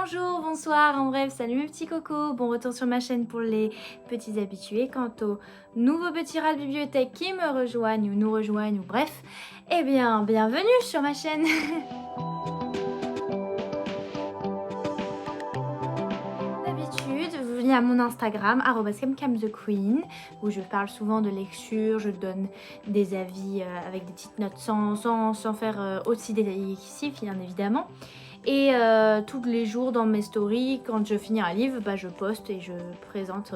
bonjour, bonsoir, en bref, salut mes petits cocos, bon retour sur ma chaîne pour les petits habitués. Quant aux nouveaux petits rats de bibliothèque qui me rejoignent ou nous rejoignent ou bref, eh bien, bienvenue sur ma chaîne. D'habitude, vous venez à mon Instagram, @camcamthequeen, où je parle souvent de lecture, je donne des avis avec des petites notes sans faire aussi détaillé qu'ici, bien évidemment. Et tous les jours dans mes stories, quand je finis un livre, je poste et je présente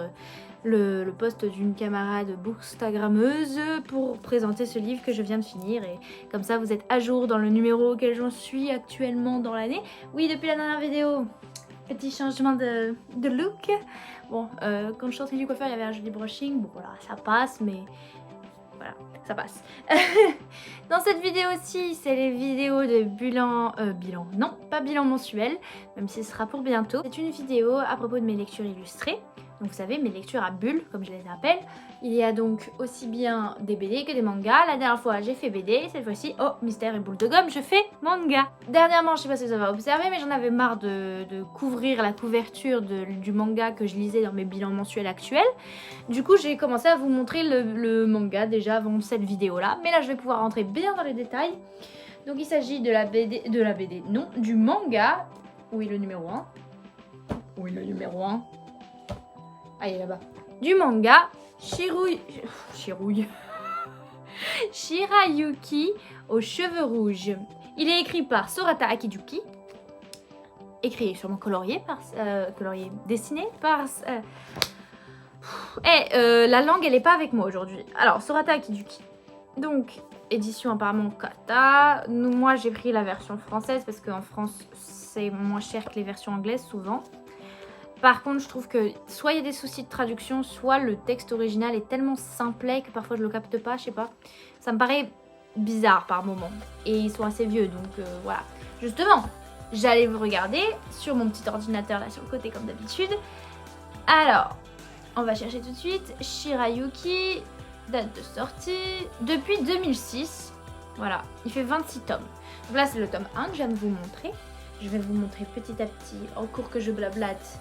le post d'une camarade bookstagrammeuse pour présenter ce livre que je viens de finir. Et comme ça, vous êtes à jour dans le numéro auquel j'en suis actuellement dans l'année. Oui, depuis la dernière vidéo, petit changement de look. Bon, quand je sortais du coiffeur, il y avait un joli brushing. Bon, voilà, ça passe, mais... voilà, ça passe. Dans cette vidéo-ci, c'est les vidéos de bilan... non, pas bilan mensuel, même si ce sera pour bientôt. C'est une vidéo à propos de mes lectures illustrées. Donc vous savez, mes lectures à bulles, comme je les appelle. Il y a donc aussi bien des BD que des mangas. La dernière fois, j'ai fait BD. Cette fois-ci, oh, mystère et boule de gomme, je fais manga. Dernièrement, je sais pas si vous avez observé, mais j'en avais marre de couvrir la couverture du manga que je lisais dans mes bilans mensuels actuels. Du coup, j'ai commencé à vous montrer le manga déjà avant cette vidéo-là. Mais là, je vais pouvoir rentrer bien dans les détails. Donc, il s'agit de la BD, non, du manga. Oui, le numéro 1. Oui, le numéro 1. Ah, il est là-bas. Du manga Shirayuki aux cheveux rouges. Il est écrit par Sorata Akizuki. Écrit sûrement colorié dessiné par... la langue elle est pas avec moi aujourd'hui. Alors Sorata Akizuki. Donc édition apparemment Kata. Moi j'ai pris la version française parce qu'en France c'est moins cher que les versions anglaises souvent. Par contre, je trouve que soit il y a des soucis de traduction, soit le texte original est tellement simplet que parfois je le capte pas, je sais pas. Ça me paraît bizarre par moment. Et ils sont assez vieux, donc voilà. Justement, j'allais vous regarder sur mon petit ordinateur là sur le côté comme d'habitude. Alors, on va chercher tout de suite. Shirayuki, date de sortie, depuis 2006. Voilà, il fait 26 tomes. Donc là, c'est le tome 1 que je viens de vous montrer. Je vais vous montrer petit à petit, en cours que je blablate,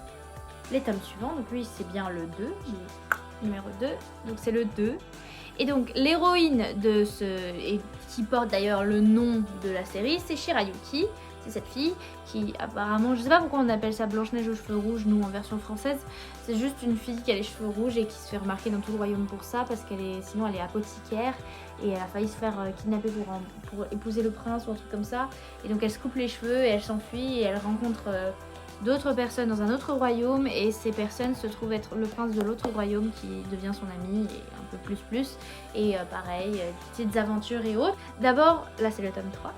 les tomes suivants. Donc lui c'est bien le 2, numéro 2, donc c'est le 2. Et donc l'héroïne de et qui porte d'ailleurs le nom de la série, c'est Shirayuki. C'est cette fille qui apparemment, je sais pas pourquoi on appelle ça Blanche-Neige aux cheveux rouges, nous en version française. C'est juste une fille qui a les cheveux rouges et qui se fait remarquer dans tout le royaume pour ça, parce sinon elle est apothicaire et elle a failli se faire kidnapper pour épouser le prince ou un truc comme ça. Et donc elle se coupe les cheveux et elle s'enfuit et elle rencontre d'autres personnes dans un autre royaume, et ces personnes se trouvent être le prince de l'autre royaume qui devient son ami et un peu plus. Et pareil, petites aventures et autres. D'abord, là c'est le tome 3.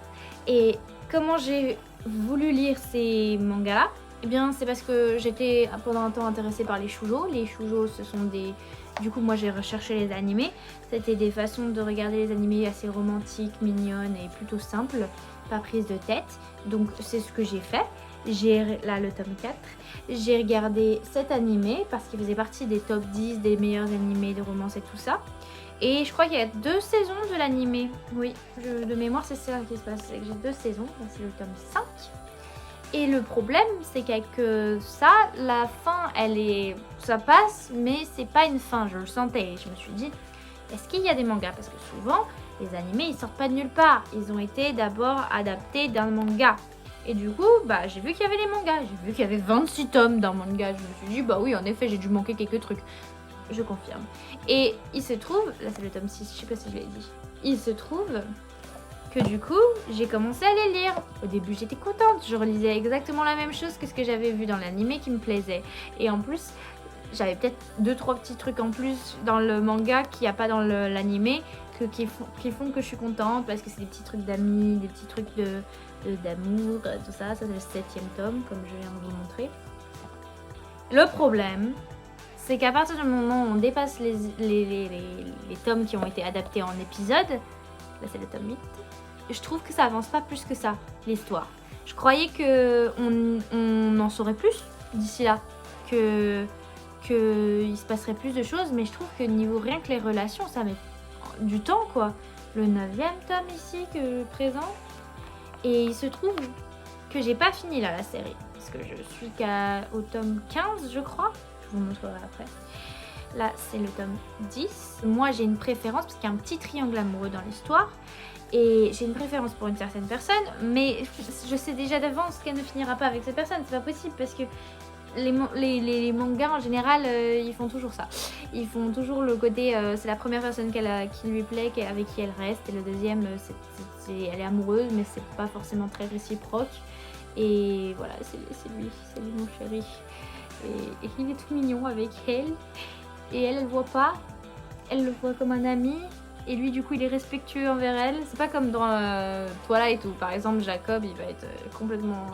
Et comment j'ai voulu lire ces mangas-là? Eh bien, c'est parce que j'étais pendant un temps intéressée par les shoujo. Les shoujo, ce sont des... Du coup, moi, j'ai recherché les animés. C'était des façons de regarder les animés assez romantiques, mignonnes et plutôt simples, pas prises de tête. Donc, c'est ce que j'ai fait. J'ai là le tome 4. J'ai regardé cet animé parce qu'il faisait partie des top 10 des meilleurs animés de romance et tout ça. Et je crois qu'il y a 2 saisons de l'animé. Oui, de mémoire, c'est ça qui se passe. C'est que j'ai 2 saisons, c'est le tome 5. Et le problème, c'est qu'avec ça, la fin, ça passe, mais c'est pas une fin. Je le sentais et je me suis dit, est-ce qu'il y a des mangas? Parce que souvent, les animés, ils sortent pas de nulle part. Ils ont été d'abord adaptés d'un manga. Et du coup, j'ai vu qu'il y avait les mangas. J'ai vu qu'il y avait 26 tomes d'un manga. Je me suis dit, oui, en effet, j'ai dû manquer quelques trucs. Je confirme. Et il se trouve, là c'est le tome 6, je sais pas si je l'ai dit. Il se trouve que du coup, j'ai commencé à les lire. Au début, j'étais contente. Je relisais exactement la même chose que ce que j'avais vu dans l'animé qui me plaisait. Et en plus, j'avais peut-être 2-3 petits trucs en plus dans le manga qu'il n'y a pas dans l'animé qui font que je suis contente, parce que c'est des petits trucs d'amis, des petits trucs d'amour, tout ça. Ça, c'est le 7e tome, comme je viens de vous montrer. Le problème, c'est qu'à partir du moment où on dépasse les tomes qui ont été adaptés en épisodes, là c'est le tome 8, je trouve que ça avance pas plus que ça, l'histoire. Je croyais qu'on en saurait plus d'ici là, qu'il se passerait plus de choses, mais je trouve que niveau rien que les relations, ça met du temps quoi. Le 9e tome ici que je présente, et il se trouve que j'ai pas fini là, la série. Parce que je suis qu'au tome 15, je crois. Je vous montrerai après. Là, c'est le tome 10. Moi, j'ai une préférence parce qu'il y a un petit triangle amoureux dans l'histoire. Et j'ai une préférence pour une certaine personne, mais je sais déjà d'avance qu'elle ne finira pas avec cette personne. C'est pas possible parce que les mangas en général, ils font toujours ça. Ils font toujours le côté, c'est la première personne qui lui plaît, avec qui elle reste, et le deuxième, elle est amoureuse, mais c'est pas forcément très réciproque. Et voilà, c'est lui mon chéri. Et il est tout mignon avec elle. Et elle le voit pas. Elle le voit comme un ami. Et lui, du coup, il est respectueux envers elle. C'est pas comme dans Twilight où, par exemple, Jacob, il va être complètement...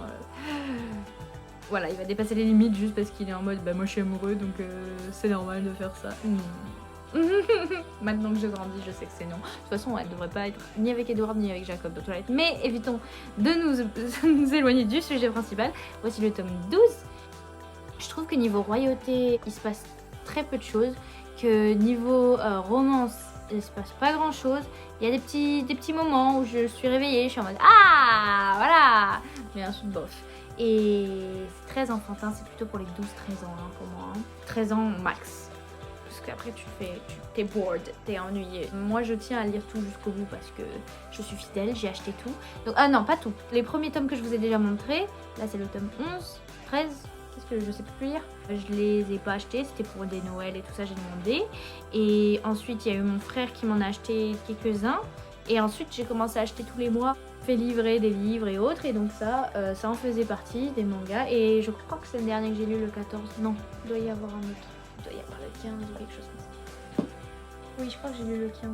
Voilà, il va dépasser les limites juste parce qu'il est en mode « Bah moi, je suis amoureux, donc c'est normal de faire ça. » Maintenant que je grandis, je sais que c'est non. De toute façon, elle devrait pas être ni avec Edward ni avec Jacob dans Twilight. Mais évitons de nous éloigner du sujet principal. Voici le tome 12. Je trouve que niveau royauté, il se passe très peu de choses. Que niveau romance, il se passe pas grand chose. Il y a des petits moments où je suis réveillée, je suis en mode ah voilà, mais ensuite bof. Et c'est très enfantin, c'est plutôt pour les 12-13 ans hein, pour moi. 13 ans max. Parce qu'après t'es bored, t'es ennuyé. Moi je tiens à lire tout jusqu'au bout parce que je suis fidèle, j'ai acheté tout. Donc, ah non, pas tout. Les premiers tomes que je vous ai déjà montrés, là c'est le tome 11, 13. Parce que je sais plus lire. Je les ai pas achetés, c'était pour des Noëls et tout ça, j'ai demandé. Et ensuite, il y a eu mon frère qui m'en a acheté quelques-uns. Et ensuite, j'ai commencé à acheter tous les mois, fait livrer des livres et autres. Et donc ça en faisait partie des mangas. Et je crois que c'est le dernier que j'ai lu, le 14. Non, il doit y avoir un autre. Il doit y avoir le 15 ou quelque chose comme ça. Oui, je crois que j'ai lu le 15.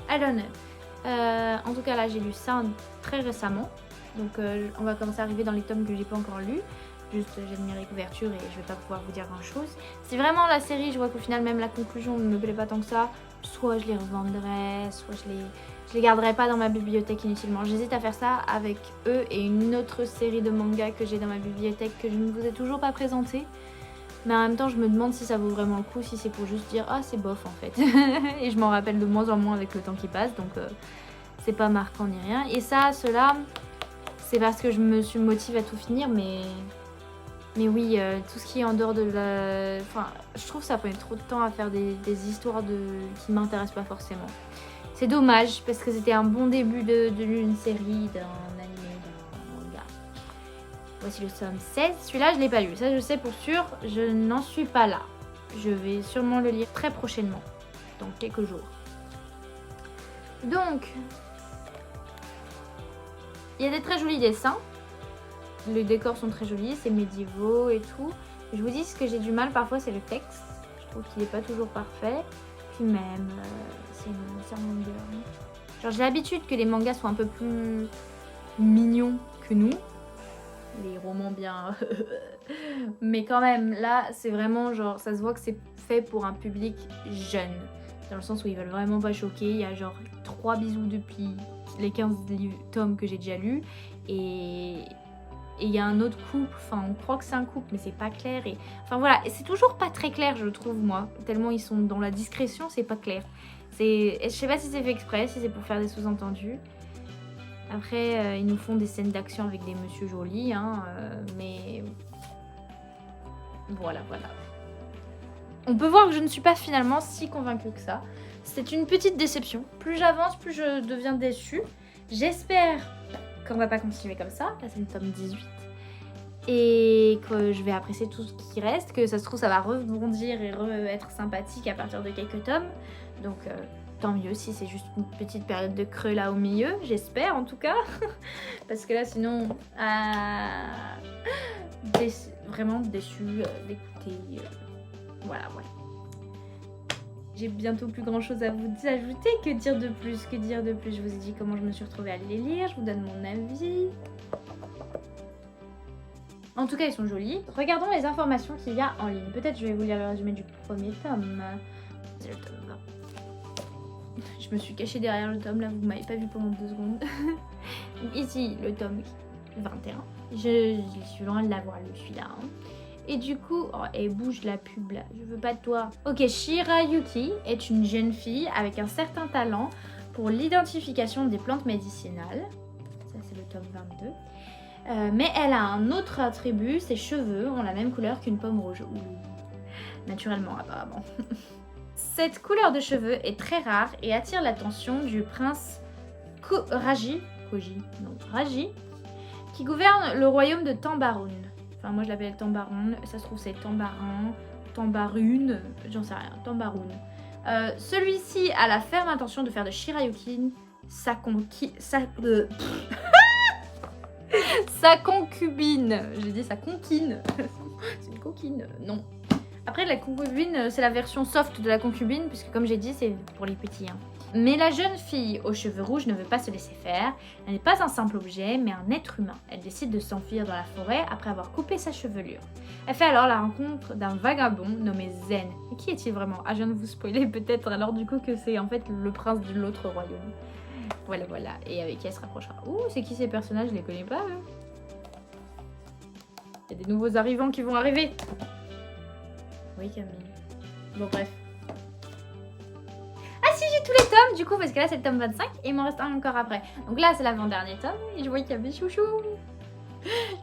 I don't know. En tout cas, là, j'ai lu ça très récemment. Donc on va commencer à arriver dans les tomes que j'ai pas encore lus. Juste j'admire les couvertures et je vais pas pouvoir vous dire grand chose. Si vraiment la série, je vois qu'au final même la conclusion ne me plaît pas tant que ça, soit je les revendrai, soit je les garderai pas dans ma bibliothèque inutilement. J'hésite à faire ça avec eux et une autre série de mangas que j'ai dans ma bibliothèque que je ne vous ai toujours pas présentée. Mais en même temps je me demande si ça vaut vraiment le coup, si c'est pour juste dire ah c'est bof en fait. Et je m'en rappelle de moins en moins avec le temps qui passe, donc c'est pas marquant ni rien. Et ça, cela, c'est parce que je me suis motive à tout finir, mais oui, tout ce qui est en dehors de la... Enfin, je trouve que ça prend trop de temps à faire des histoires qui m'intéressent pas forcément. C'est dommage, parce que c'était un bon début d'une série, d'un animé, d'un manga. Voici le tome 16. Celui-là, je l'ai pas lu. Ça, je sais pour sûr, je n'en suis pas là. Je vais sûrement le lire très prochainement, dans quelques jours. Donc, il y a des très jolis dessins. Les décors sont très jolis, c'est médiévaux et tout. Je vous dis, ce que j'ai du mal parfois, c'est le texte. Je trouve qu'il n'est pas toujours parfait. Puis même, c'est un manga. Genre, j'ai l'habitude que les mangas soient un peu plus mignons que nous. Les romans bien... Mais quand même, là, c'est vraiment genre... Ça se voit que c'est fait pour un public jeune. Dans le sens où ils veulent vraiment pas choquer. Il y a genre 3 bisous depuis les 15 tomes que j'ai déjà lus. Et il y a un autre couple, enfin on croit que c'est un couple mais c'est pas clair. Et enfin voilà, c'est toujours pas très clair je trouve moi. Tellement ils sont dans la discrétion, c'est pas clair. Je sais pas si c'est fait exprès, si c'est pour faire des sous-entendus. Après ils nous font des scènes d'action avec des messieurs jolis, hein, mais voilà. On peut voir que je ne suis pas finalement si convaincue que ça. C'est une petite déception. Plus j'avance, plus je deviens déçue. J'espère qu'on va pas continuer comme ça. Là, c'est le tome 18. Et que je vais apprécier tout ce qui reste. Que ça se trouve, ça va rebondir et être sympathique à partir de quelques tomes. Donc, tant mieux si c'est juste une petite période de creux là au milieu. J'espère en tout cas. Parce que là, sinon, vraiment déçue d'écouter. Voilà. J'ai bientôt plus grand chose à vous ajouter. Que dire de plus? Je vous ai dit comment je me suis retrouvée à les lire. Je vous donne mon avis. En tout cas, ils sont jolis. Regardons les informations qu'il y a en ligne. Peut-être je vais vous lire le résumé du premier tome. C'est le tome 20. Je me suis cachée derrière le tome là, vous m'avez pas vu pendant 2 secondes. Ici, le tome 21. Je suis loin de l'avoir lu celui-là. Hein. Et du coup, oh, elle bouge la pub là, je veux pas de toi. Ok, Shirayuki est une jeune fille avec un certain talent pour l'identification des plantes médicinales. Ça c'est le tome 22. Mais elle a un autre attribut, ses cheveux ont la même couleur qu'une pomme rouge. Naturellement apparemment. Cette couleur de cheveux est très rare et attire l'attention du prince Raji, qui gouverne le royaume de Tambaroun. Enfin moi je l'appelle Tambaroun, ça se trouve c'est Tambarin, Tambarune, j'en sais rien, Tambaroun. Celui-ci a la ferme intention de faire de Shirayukin sa concubine. J'ai dit sa conquine. C'est une coquine, non. Après la concubine, c'est la version soft de la concubine, puisque comme j'ai dit, c'est pour les petits. Hein. Mais la jeune fille aux cheveux rouges ne veut pas se laisser faire. Elle n'est pas un simple objet, mais un être humain. Elle décide de s'enfuir dans la forêt après avoir coupé sa chevelure. Elle fait alors la rencontre d'un vagabond nommé Zen. Et qui est-il vraiment? Ah, je viens de vous spoiler peut-être alors du coup que c'est en fait le prince de l'autre royaume. Voilà, voilà. Et avec qui elle se rapprochera. Ouh, c'est qui ces personnages? Je les connais pas, eux. Il y a des nouveaux arrivants qui vont arriver. Oui, Camille. Bon, bref. Ah si, j'ai tous les tomes du coup, parce que là c'est le tome 25 et il m'en reste un encore après. Donc là c'est l'avant-dernier tome et je vois qu'il y a des chouchous.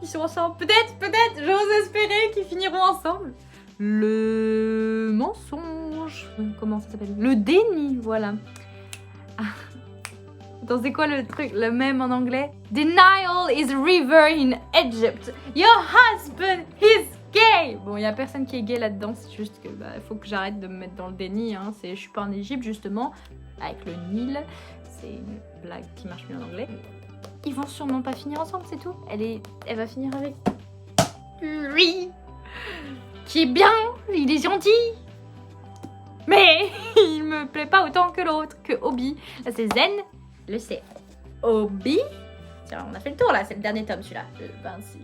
Ils sont ensemble. Peut-être, j'ose espérer qu'ils finiront ensemble. Le mensonge. Comment ça s'appelle? Le déni, voilà. Ah. Attends, c'est quoi le truc, le même en anglais? Denial is a river in Egypt. Your husband is gay. Bon, il y a personne qui est gay là-dedans, c'est juste que il faut que j'arrête de me mettre dans le déni. Hein. Je suis pas en Égypte justement, avec le Nil. C'est une blague qui marche mieux en anglais. Ils vont sûrement pas finir ensemble, c'est tout. Elle va finir avec lui, qui est bien, il est gentil. Mais il me plaît pas autant que l'autre, que Obi. Là c'est Zen, le C. Obi. Tiens, on a fait le tour là, c'est le dernier tome celui-là. Le 26.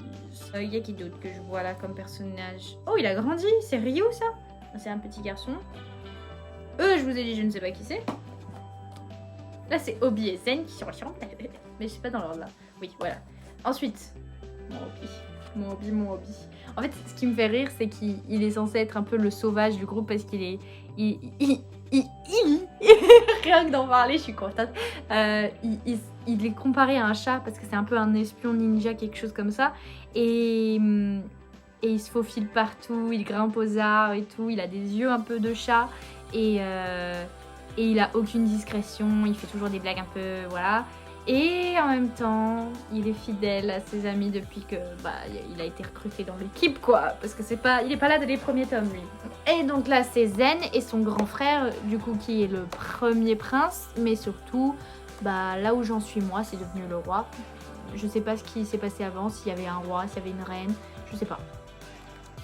Il y a qui d'autre que je vois là comme personnage? Oh, il a grandi, c'est Ryu ça? C'est un petit garçon. Je vous ai dit, je ne sais pas qui c'est. Là, c'est Obi et Zen qui sont ressemblent. Mais je sais pas dans l'ordre là. Oui, voilà. Ensuite, mon Obi. En fait, ce qui me fait rire, c'est qu'il est censé être un peu le sauvage du groupe parce qu'il est. Rien que d'en parler, je suis contente. Il est comparé à un chat parce que c'est un peu un espion ninja, quelque chose comme ça. Et il se faufile partout, il grimpe aux arbres et tout. Il a des yeux un peu de chat et il a aucune discrétion. Il fait toujours des blagues un peu, voilà. Et en même temps, il est fidèle à ses amis depuis que il a été recruté dans l'équipe, quoi. Parce que il est pas là dès les premiers tomes, lui. Et donc là, c'est Zen et son grand frère, du coup, qui est le premier prince. Mais surtout, là où j'en suis moi, c'est devenu le roi. Je sais pas ce qui s'est passé avant, s'il y avait un roi, s'il y avait une reine. Je sais pas.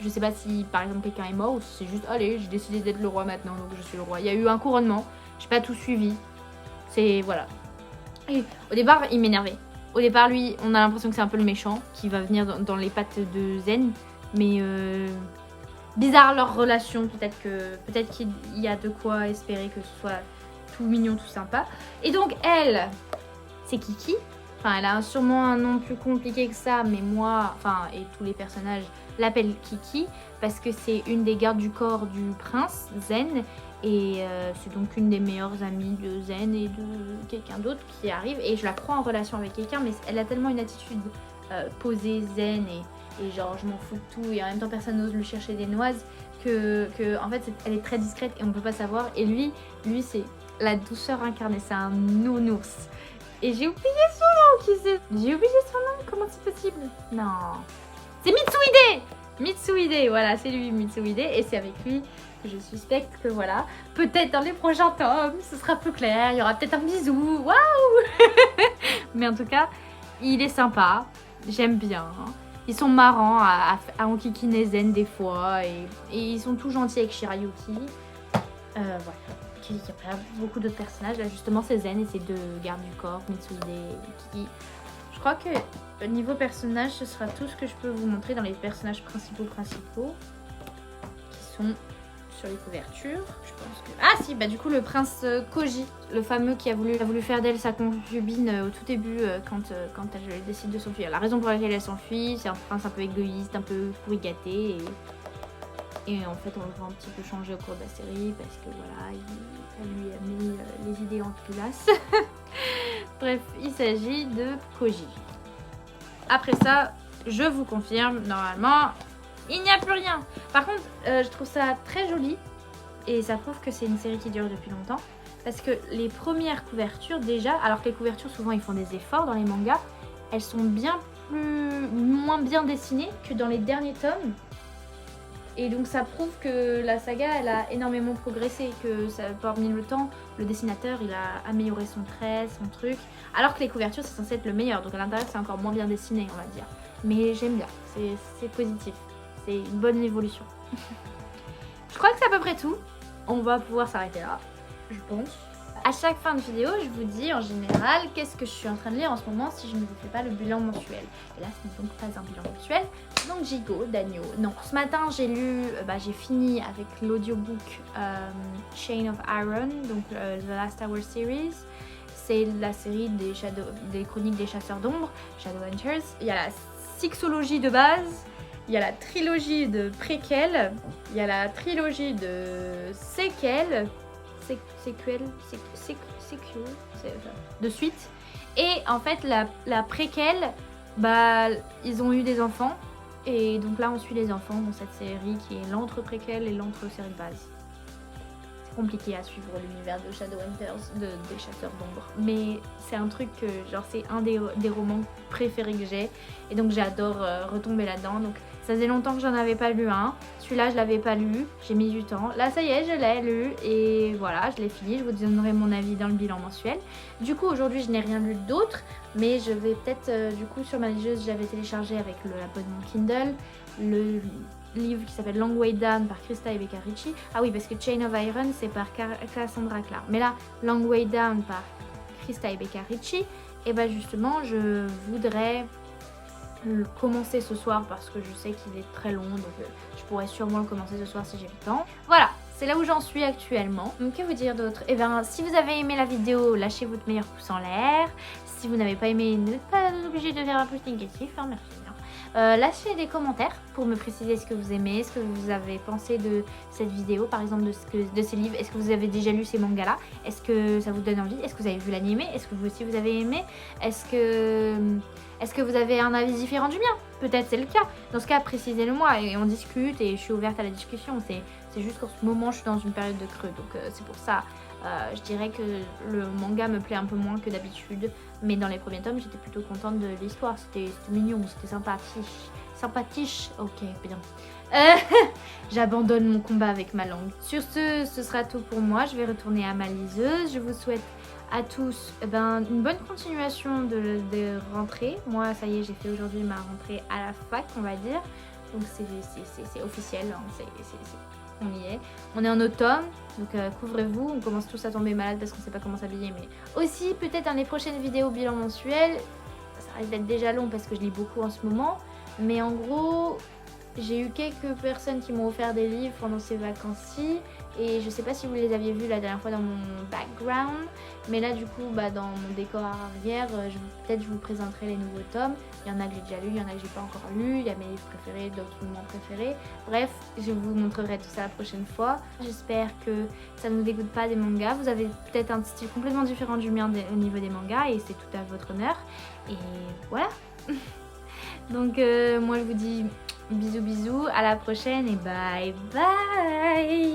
Je sais pas si, par exemple, quelqu'un est mort ou si c'est juste, allez, j'ai décidé d'être le roi maintenant, donc je suis le roi. Il y a eu un couronnement, j'ai pas tout suivi. C'est, voilà. Et au départ, il m'énervait. Au départ, lui, on a l'impression que c'est un peu le méchant qui va venir dans les pattes de Zen. Mais bizarre leur relation. Peut-être qu'il y a de quoi espérer que ce soit tout mignon, tout sympa. Et donc, elle, c'est Kiki. Enfin, elle a sûrement un nom plus compliqué que ça, mais moi, et tous les personnages l'appellent Kiki parce que c'est une des gardes du corps du prince, Zen. Et c'est donc une des meilleures amies de Zen et de quelqu'un d'autre qui arrive. Et je la crois en relation avec quelqu'un, mais elle a tellement une attitude posée, zen et genre je m'en fous de tout. Et en même temps, personne n'ose lui chercher des noises. Que en fait, elle est très discrète et on ne peut pas savoir. Et lui c'est la douceur incarnée, c'est un nounours. Et j'ai oublié son nom, qui c'est? J'ai oublié son nom, comment c'est possible? Non. C'est Mitsuhide! Mitsuhide, voilà, c'est lui, Mitsuhide. Et c'est avec lui que je suspecte que voilà, peut-être dans les prochains tomes, ce sera plus clair, il y aura peut-être un bisou, waouh. Mais en tout cas, il est sympa, j'aime bien. Ils sont marrants à enquiquiner Zen des fois et ils sont tout gentils avec Shirayuki. Voilà. Il y a pas beaucoup d'autres personnages, là justement c'est Zen et ses deux gardes du corps, Mitsuhide et Kiki. Je crois que niveau personnage, ce sera tout ce que je peux vous montrer dans les personnages principaux qui sont sur les couvertures. Je pense que... Ah si, du coup le prince Koji, le fameux qui a voulu faire d'elle sa concubine au tout début quand elle décide de s'enfuir. La raison pour laquelle elle s'enfuit, c'est un prince un peu égoïste, un peu pourri gâté et en fait on le voit un petit peu changer au cours de la série parce que voilà, elle lui a mis les idées en place. Bref, il s'agit de Koji. après ça, je vous confirme, normalement, il n'y a plus rien. Par contre, je trouve ça très joli et ça prouve que c'est une série qui dure depuis longtemps. Parce que les premières couvertures déjà, alors que les couvertures souvent ils font des efforts dans les mangas, elles sont moins bien dessinées que dans les derniers tomes. Et donc ça prouve que la saga elle a énormément progressé, que ça, parmi le temps, le dessinateur il a amélioré son trait, son truc. Alors que les couvertures c'est censé être le meilleur, donc à l'intérieur c'est encore moins bien dessiné on va dire. Mais j'aime bien, c'est positif, c'est une bonne évolution. Je crois que c'est à peu près tout, on va pouvoir s'arrêter là, je pense. À chaque fin de vidéo, je vous dis en général qu'est-ce que je suis en train de lire en ce moment si je ne vous fais pas le bilan mensuel. Et là, ce n'est donc pas un bilan mensuel, donc Jigo d'Agneau. Non, ce matin, j'ai lu, j'ai fini avec l'audiobook Chain of Iron, donc The Last Hour Series. C'est la série des chroniques des chasseurs d'ombre, Shadowhunters. Il y a la sixologie de base, il y a la trilogie de préquel, il y a la trilogie de séquel. De suite. Et en fait la préquelle, ils ont eu des enfants et donc là on suit les enfants dans cette série qui est l'entre-préquelle et l'entre-série de base. C'est compliqué à suivre l'univers de Shadowhunters, des chasseurs d'ombre, mais c'est un truc que genre c'est un des romans préférés que j'ai et donc j'adore retomber là-dedans. Donc ça faisait longtemps que j'en avais pas lu un. Celui-là, je l'avais pas lu, j'ai mis du temps. Là, ça y est, je l'ai lu et voilà, je l'ai fini. Je vous donnerai mon avis dans le bilan mensuel. Du coup, aujourd'hui, je n'ai rien lu d'autre, mais je vais peut-être, du coup, sur ma liseuse, j'avais téléchargé avec l'abonnement Kindle le livre qui s'appelle Long Way Down par Krista et Becca Ricci. Ah oui, parce que Chain of Iron, c'est par Cassandra Clare. Mais là, Long Way Down par Krista et Becca Ricci, et justement, je voudrais le commencer ce soir parce que je sais qu'il est très long, donc je pourrais sûrement le commencer ce soir si j'ai le temps. Voilà, c'est là où j'en suis actuellement. Donc que vous dire d'autre? Et si vous avez aimé la vidéo, lâchez votre meilleur pouce en l'air. Si vous n'avez pas aimé, n'êtes pas obligé de faire un pouce négatif, hein, merci bien. Lâchez des commentaires pour me préciser ce que vous aimez, ce que vous avez pensé de cette vidéo, par exemple de ces livres. Est-ce que vous avez déjà lu ces mangas là? Est-ce que ça vous donne envie? Est-ce que vous avez vu l'animé? Est-ce que vous aussi vous avez aimé? Est-ce que vous avez un avis différent du mien? Peut-être c'est le cas. Dans ce cas, précisez-le moi et on discute et je suis ouverte à la discussion. C'est juste qu'en ce moment, je suis dans une période de creux. Donc c'est pour ça, je dirais que le manga me plaît un peu moins que d'habitude. Mais dans les premiers tomes, j'étais plutôt contente de l'histoire. C'était mignon, c'était sympathique. Sympathique, ok, bien. J'abandonne mon combat avec ma langue. Sur ce sera tout pour moi. Je vais retourner à ma liseuse. Je vous souhaite à tous une bonne continuation de rentrée. Moi, ça y est, j'ai fait aujourd'hui ma rentrée à la fac, on va dire. Donc c'est officiel, hein, on y est. On est en automne, donc couvrez-vous. On commence tous à tomber malade parce qu'on sait pas comment s'habiller. Mais aussi, peut-être dans les prochaines vidéos bilan mensuel, ça risque d'être déjà long parce que je lis beaucoup en ce moment. Mais en gros, j'ai eu quelques personnes qui m'ont offert des livres pendant ces vacances-ci. Et je sais pas si vous les aviez vus la dernière fois dans mon background. Mais là du coup dans mon décor arrière, peut-être je vous présenterai les nouveaux tomes. Il y en a que j'ai déjà lu, il y en a que j'ai pas encore lu. Il y a mes livres préférés, d'autres moins préférés. Bref, je vous montrerai tout ça la prochaine fois. J'espère que ça ne vous dégoûte pas des mangas. Vous avez peut-être un style complètement différent du mien au niveau des mangas. Et c'est tout à votre honneur. Et voilà. Donc moi je vous dis bisous bisous, à la prochaine et bye bye.